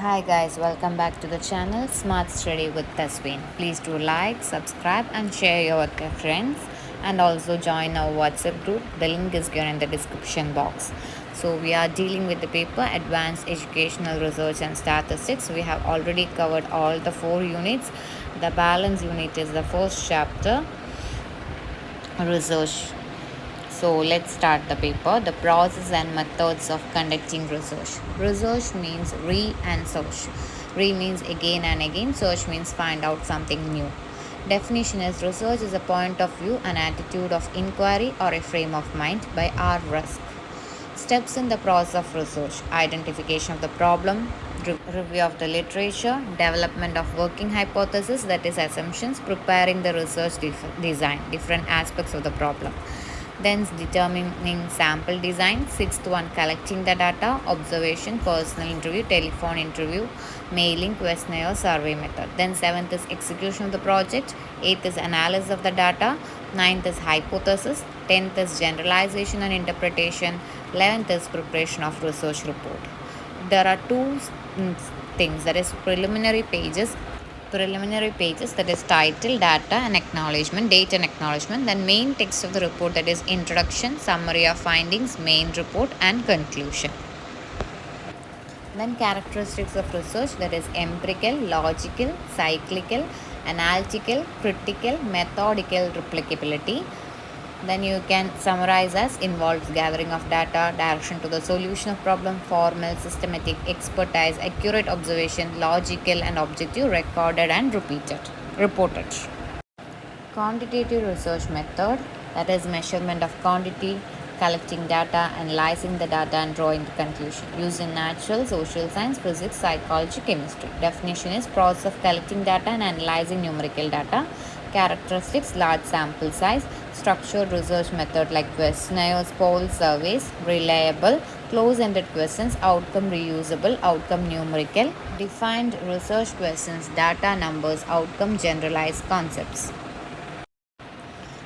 Hi guys, welcome back to the channel Smart Study with Tasween. Please do like, subscribe and share your with your friends, and also join our WhatsApp group. The link is given in the description box. So we are dealing with the paper Advanced Educational Research and Statistics. We have already covered all the 4 units. The balance unit is the first chapter, research. So let's start the paper. The process and methods of conducting research. Research means re and search. Re means again and again. Search means find out something new. Definition is research is a point of view, an attitude of inquiry, or a frame of mind by our risk. Steps in the process of research: identification of the problem, review of the literature, development of working hypothesis, that is assumptions, preparing the research design, different aspects of the problem. Then determining sample design. Sixth one, collecting the data, observation, personal interview, telephone interview, mailing, questionnaire, survey method. Then seventh is execution of the project. Eighth is analysis of the data. Ninth is hypothesis. 10th is generalization and interpretation. 11th is preparation of research report. There are two things, that is preliminary pages, that is title, data and acknowledgement, date and acknowledgement. Then main text of the report, that is introduction, summary of findings, main report and conclusion. Then characteristics of research, that is empirical, logical, cyclical, analytical, critical, methodical, replicability. Then you can summarize as involves gathering of data, direction to the solution of problem, formal, systematic, expertise, accurate observation, logical and objective, recorded and reported. Quantitative research method, that is measurement of quantity, collecting data, analyzing the data and drawing the conclusion. Used in natural, social science, physics, psychology, chemistry. Definition is process of collecting data and analyzing numerical data. Characteristics: large sample size, structured research method like questionnaires, polls, surveys, reliable, close-ended questions, outcome reusable, outcome numerical, defined research questions, data, numbers, outcome, generalized concepts.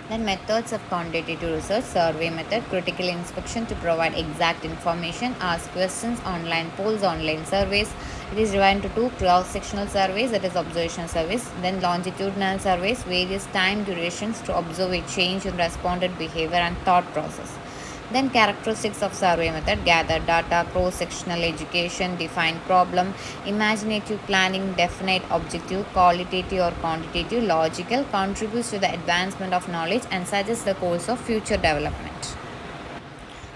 Then methods of quantitative research: survey method, critical inspection to provide exact information, ask questions, online polls, online surveys. It is divided into two: cross-sectional surveys, that is observational surveys, then longitudinal surveys, various time durations to observe a change in respondent behavior and thought process. Then characteristics of survey method: gather data, cross-sectional education, define problem, imaginative planning, definite objective, qualitative or quantitative, logical, contributes to the advancement of knowledge and suggests the course of future development.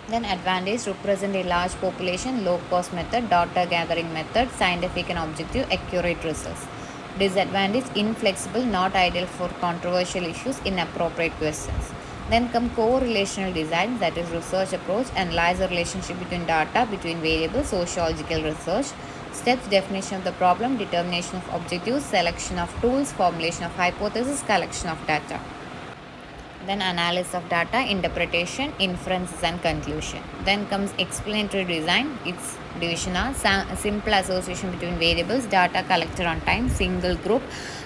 Then advantage: represent a large population, low cost method, data gathering method, scientific and objective, accurate results. Disadvantage: inflexible, not ideal for controversial issues, inappropriate questions. Then come correlational design, that is research approach, analyze the relationship between data, between variables, sociological research. Steps: definition of the problem, determination of objectives, selection of tools, formulation of hypothesis, collection of data. Then analysis of data, interpretation, inferences and conclusion. Then comes explanatory design. Its division are simple association between variables, data collected on time, single group,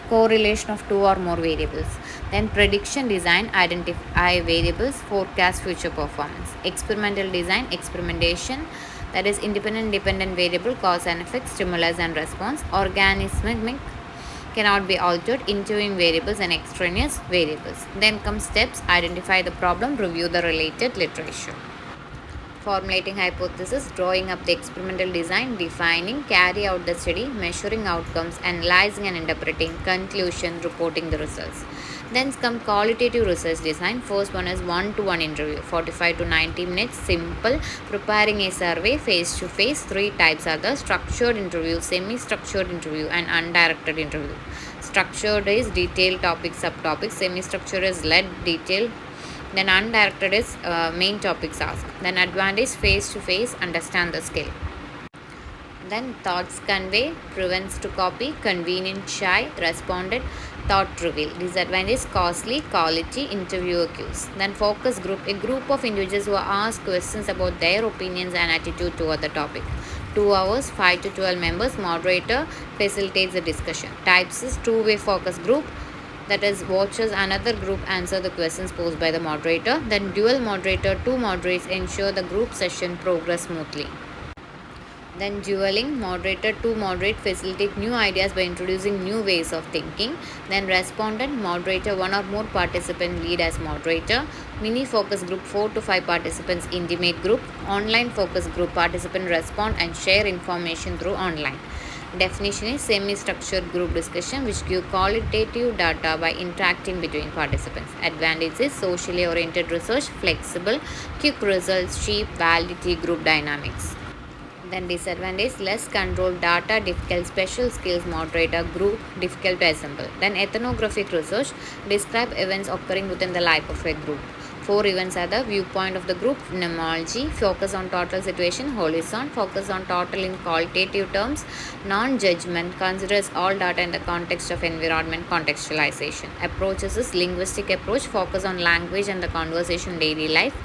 correlation of two or more variables. Then prediction design, identify variables, forecast future performance. Experimental design, experimentation, that is independent dependent variable, cause and effect, stimulus and response. Organismic, cannot be altered, interviewing variables and extraneous variables. Then come steps: identify the problem, review the related literature. Formulating hypothesis, drawing up the experimental design, defining, carry out the study, measuring outcomes, analyzing and interpreting, conclusion, reporting the results. Then come qualitative research design. First one is one-to-one interview, 45 to 90 minutes, simple. Preparing a survey, face to face. Three types are the structured interview, semi-structured interview and undirected interview. Structured is detailed topic, subtopics. Semi-structured is led, detailed. Then undirected is main topics asked. Then advantage: face to face, understand the skill. Then thoughts convey, prevents to copy, convenient, shy, responded, thought reveal. Disadvantage: costly, quality, interviewer cues. Then focus group, a group of individuals who ask questions about their opinions and attitude toward the topic. 2 hours, 5 to 12 members, moderator facilitates the discussion. Types is two-way focus group, that is watches another group answer the questions posed by the moderator. Then dual moderator, two moderates ensure the group session progress smoothly. Then dueling, moderator to moderate, facilitate new ideas by introducing new ways of thinking. Then respondent, moderator, one or more participant lead as moderator. Mini focus group, 4 to 5 participants, intimate group. Online focus group, participant respond and share information through online. Definition is semi-structured group discussion which give qualitative data by interacting between participants. Advantage is socially oriented research, flexible, quick results, cheap, validity, group dynamics. Then disadvantage, less control, data difficult, special skills moderator, group difficult to assemble. Then ethnographic research, describe events occurring within the life of a group. 4 events are the viewpoint of the group, mnemology, focus on total situation, horizon, focus on total in qualitative terms, non-judgment, considers all data in the context of environment, contextualization. Approaches is linguistic approach, focus on language and the conversation daily life.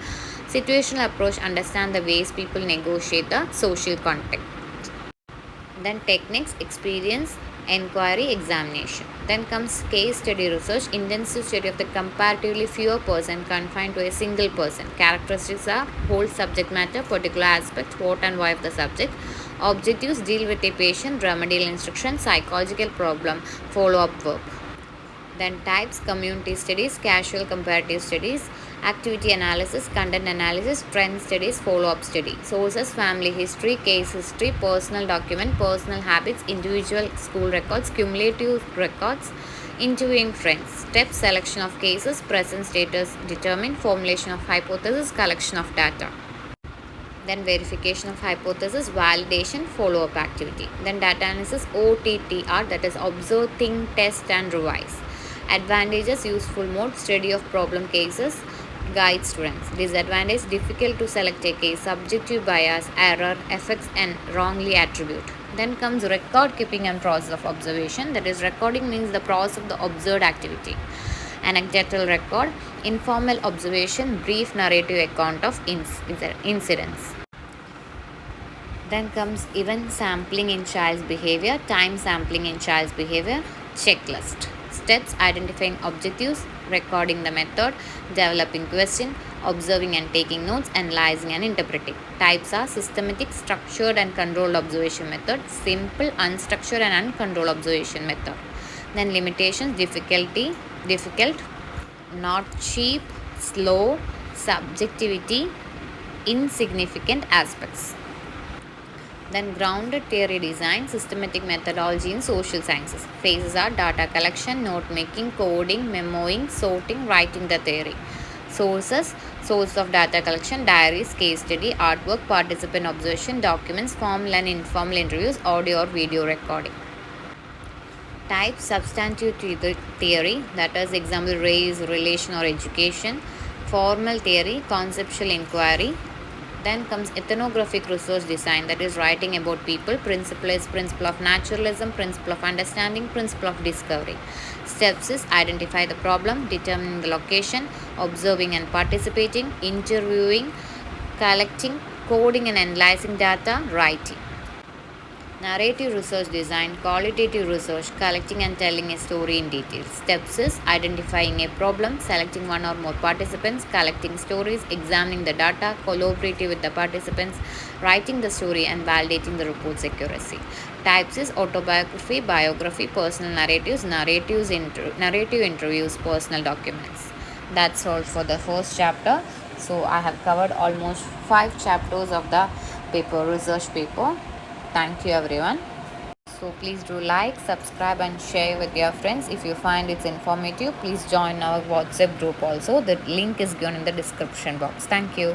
Situational approach, understand the ways people negotiate the social context. Then techniques, experience, inquiry, examination. Then comes case study research, intensive study of the comparatively fewer person confined to a single person. Characteristics are whole subject matter, particular aspect, what and why of the subject. Objectives, deal with a patient, remedial instruction, psychological problem, follow-up work. Then types, community studies, casual comparative studies, activity analysis, content analysis, trend studies, follow-up study. Sources, family history, case history, personal document, personal habits, individual school records, cumulative records, interviewing friends. Steps, selection of cases, present status determined, formulation of hypothesis, collection of data. Then verification of hypothesis, validation, follow-up activity. Then data analysis, OTTR, that is observe, think, test and revise. Advantages, useful mode, study of problem cases, guide students. Disadvantage, difficult to select a case, subjective bias, error, effects and wrongly attribute. Then comes record keeping and process of observation, that is recording means the process of the observed activity. Anecdotal record, informal observation, brief narrative account of incidents. Then comes event sampling in child's behavior, time sampling in child's behavior, checklist. Steps, identifying objectives, recording the method, developing question, observing and taking notes, analyzing and interpreting. Types are systematic, structured and controlled observation method, simple, unstructured and uncontrolled observation method. Then limitations, difficult, not cheap, slow, subjectivity, insignificant aspects. Then grounded theory design, systematic methodology in social sciences. Phases are data collection, note making, coding, memoing, sorting, writing the theory. Sources, source of data collection, diaries, case study, artwork, participant observation, documents, formal and informal interviews, audio or video recording. Type, substantive theory, that is example race, relation or education. Formal theory, conceptual inquiry. Then comes ethnographic research design, that is writing about people. Principle is principle of naturalism, principle of understanding, principle of discovery. Steps is identify the problem, determining the location, observing and participating, interviewing, collecting, coding and analyzing data, writing. Narrative research design, qualitative research, collecting and telling a story in detail. Steps is identifying a problem, selecting one or more participants, collecting stories, examining the data, collaborating with the participants, writing the story and validating the report's accuracy. Types is autobiography, biography, personal narratives, narrative interviews, personal documents. That's all for the first chapter. So I have covered almost 5 chapters of the paper, research paper. Thank you everyone. So please do like, subscribe and share with your friends. If you find it's informative, please join our WhatsApp group also. The link is given in the description box. Thank you.